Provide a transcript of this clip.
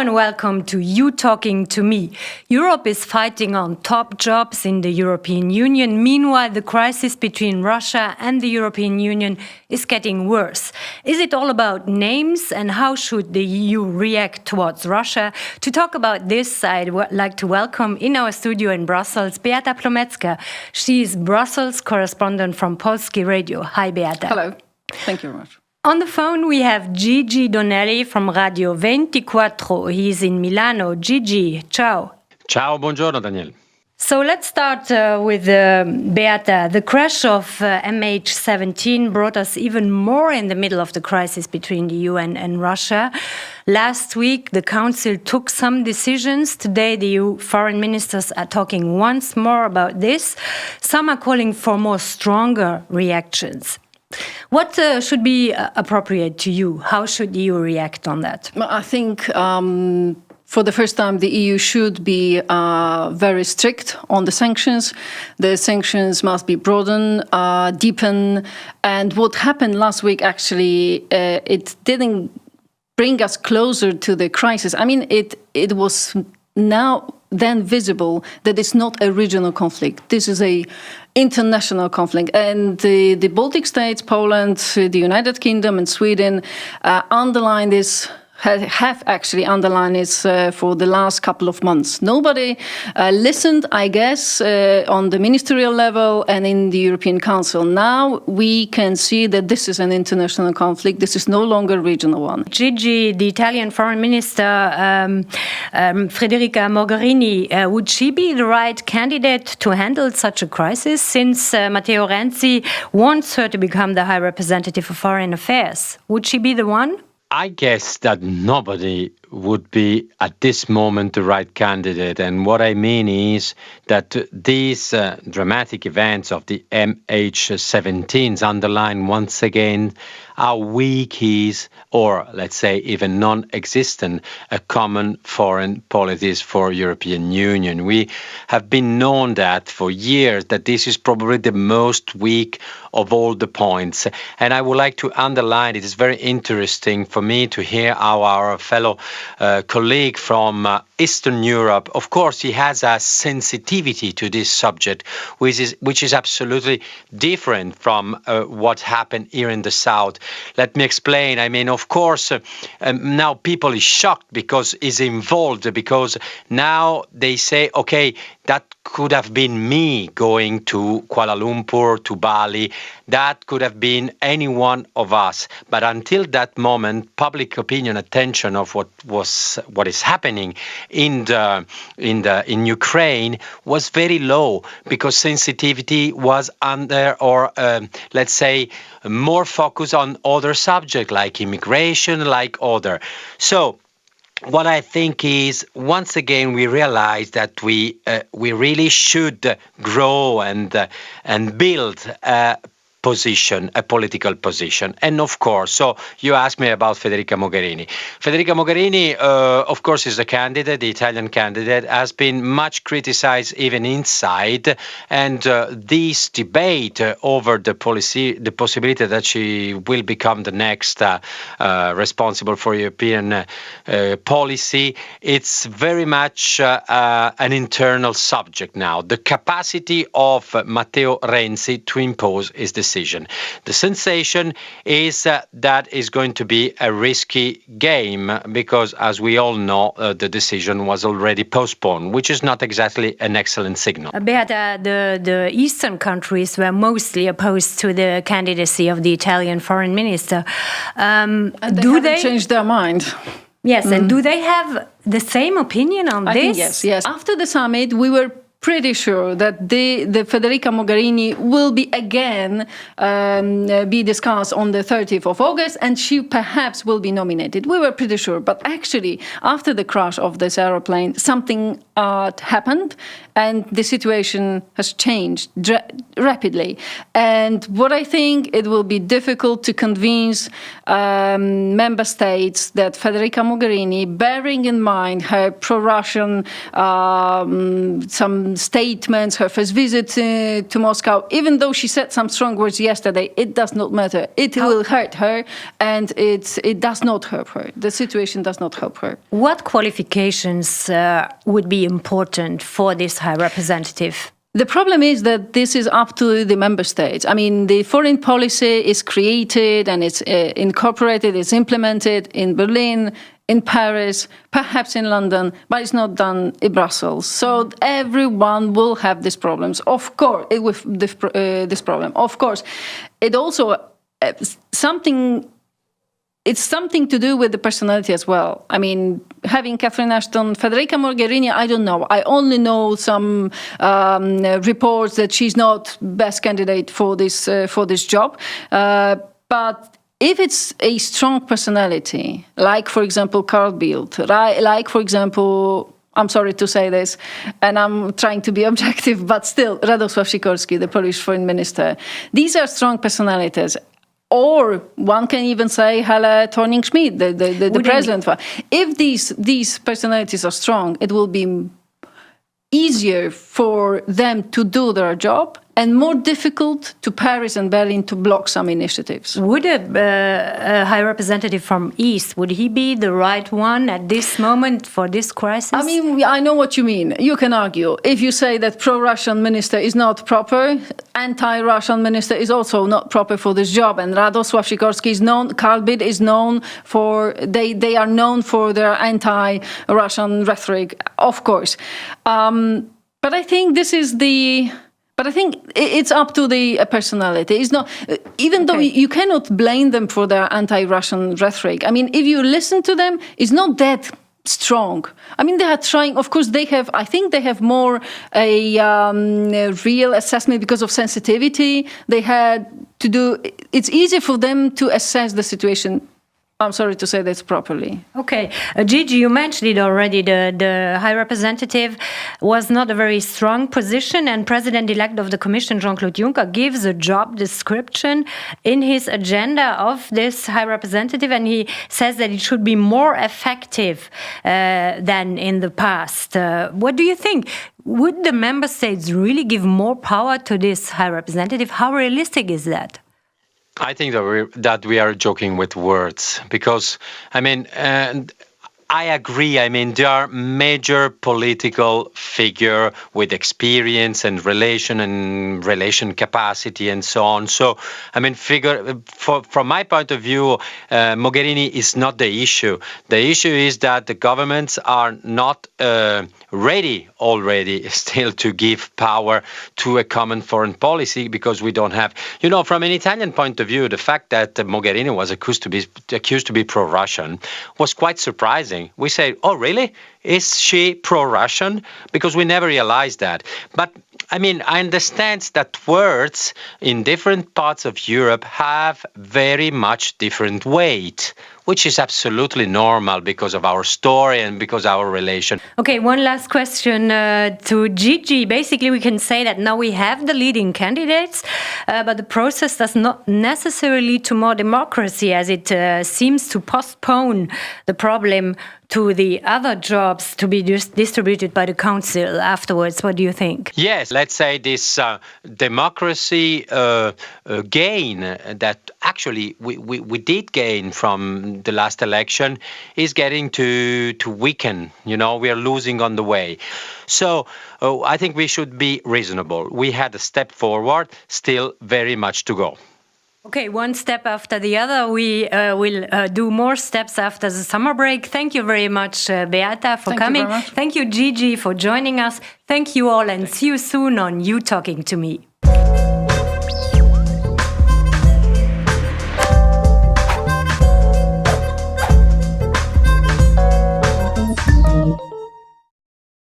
and welcome to You Talking to Me. Europe is fighting on top jobs in the European Union. Meanwhile, the crisis between Russia and the European Union is getting worse. Is it all about names, and how should the EU react towards Russia? To talk about this, I'd like to welcome in our studio in Brussels, Beata Plomecka. She is Brussels correspondent from Polskie Radio. Hi, Beata. Hello. Thank you very much. On the phone, we have Gigi Donelli from Radio 24. He's in Milano. Gigi, ciao. Ciao, buongiorno, Daniel. So let's start with Beata. The crash of MH17 brought us even more in the middle of the crisis between the EU and Russia. Last week, the Council took some decisions. Today, the EU foreign ministers are talking once more about this. Some are calling for more stronger reactions. What should be appropriate to you? How should the EU react on that? I think for the first time, the EU should be very strict on the sanctions. The sanctions must be broadened, deepened. And what happened last week, actually, it didn't bring us closer to the crisis. I mean, it was then visible that it's not a regional conflict. This is a international conflict. And the Baltic states, Poland, the United Kingdom and Sweden underline this, have actually underlined this for the last couple of months. Nobody listened, I guess, on the ministerial level and in the European Council. Now we can see that this is an international conflict. This is no longer a regional one. Gigi, the Italian Foreign Minister, Federica Mogherini, would she be the right candidate to handle such a crisis, since Matteo Renzi wants her to become the High Representative for Foreign Affairs? Would she be the one? I guess that nobody would be at this moment the right candidate. And what I mean is that these dramatic events of the MH17s underline once again how weak is, or let's say even non-existent, a common foreign policy for European Union. We have been known that for years that this is probably the most weak of all the points. And I would like to underline, it is very interesting for me to hear how our fellow colleague from Eastern Europe, of course, he has a sensitivity to this subject, which is absolutely different from what happened here in the South. Let me explain. I mean, of course, now people is shocked because he's involved, because now they say, okay, that could have been me going to Kuala Lumpur, to Bali. That could have been any one of us. But until that moment, public opinion attention of what is happening in Ukraine was very low, because sensitivity was under, or let's say, more focus on other subjects like immigration, like other. So what I think is, once again, we realize that we really should grow and build a political position. And of course, so you asked me about Federica Mogherini. Federica Mogherini, of course, is the candidate, the Italian candidate, has been much criticized even inside. And this debate over the possibility that she will become the next responsible for European policy, it's very much an internal subject now. The capacity of Matteo Renzi to impose his decision. The sensation is that is going to be a risky game, because, as we all know, the decision was already postponed, which is not exactly an excellent signal. Beata, the Eastern countries were mostly opposed to the candidacy of the Italian foreign minister. And they changed their mind. Yes, and do they have the same opinion on this? I think yes. After the summit, we were pretty sure that the Federica Mogherini will be again be discussed on the 30th of August, and she perhaps will be nominated. We were pretty sure. But actually, after the crash of this aeroplane, something happened, and the situation has changed rapidly. And what I think, it will be difficult to convince member states that Federica Mogherini, bearing in mind her pro-Russian some statements, her first visit to Moscow, even though she said some strong words yesterday, it does not matter. It will hurt her, and it does not help her. The situation does not help her. What qualifications would be important for this High Representative? The problem is that this is up to the member states. I mean, the foreign policy is created and it's incorporated, it's implemented in Berlin, in Paris, perhaps in London, but it's not done in Brussels. So everyone will have these problems. Of course, with this problem. Of course, it also it's something to do with the personality as well. I mean, having Catherine Ashton, Federica Mogherini, I don't know. I only know some reports that she's not best candidate for this job. But if it's a strong personality, like, for example, Carl Bildt, like, for example, I'm sorry to say this, and I'm trying to be objective, but still, Radosław Sikorski, the Polish foreign minister, these are strong personalities. Or one can even say Helle Thorning-Schmidt, the president. If these personalities are strong, it will be easier for them to do their job and more difficult to Paris and Berlin to block some initiatives. Would a High Representative from East, would he be the right one at this moment for this crisis? I mean, I know what you mean. You can argue. If you say that pro-Russian minister is not proper, anti-Russian minister is also not proper for this job. And Radosław Sikorski is known, Carl Bildt is known for, they are known for their anti-Russian rhetoric, of course. But I think it's up to the personality. It's not, even though you cannot blame them for their anti-Russian rhetoric. I mean, if you listen to them, it's not that strong. I mean, they are trying. Of course, I think they have more a real assessment because of sensitivity. They had to do. It's easy for them to assess the situation. I'm sorry to say this properly. Okay. Gigi, you mentioned it already. The High Representative was not a very strong position, and President-elect of the Commission, Jean-Claude Juncker, gives a job description in his agenda of this High Representative, and he says that it should be more effective than in the past. What do you think? Would the member states really give more power to this High Representative? How realistic is that? I think that we are joking with words because, I mean, and I agree. I mean, there are major political figure with experience and relation capacity and so on. So, I mean, from my point of view, Mogherini is not the issue. The issue is that the governments are not ready already still to give power to a common foreign policy because we don't have, from an Italian point of view, the fact that Mogherini was accused to be pro-Russian was quite surprising. We say, oh, really? Is she pro-Russian? Because we never realized that. But I mean, I understand that words in different parts of Europe have very much different weight, which is absolutely normal because of our story and because of our relation. Okay, one last question to Gigi. Basically, we can say that now we have the leading candidates, but the process does not necessarily lead to more democracy, as it seems to postpone the problem to the other jobs to be distributed by the council afterwards. What do you think? Yes, let's say this democracy gain that actually we did gain from the last election is getting to weaken. We are losing on the way. So I think we should be reasonable. We had a step forward, still very much to go. Okay, one step after the other. We will do more steps after the summer break. Thank you very much, Beata, for coming. Thank you, Gigi, for joining us. Thank you all, and see you soon on You Talking to Me.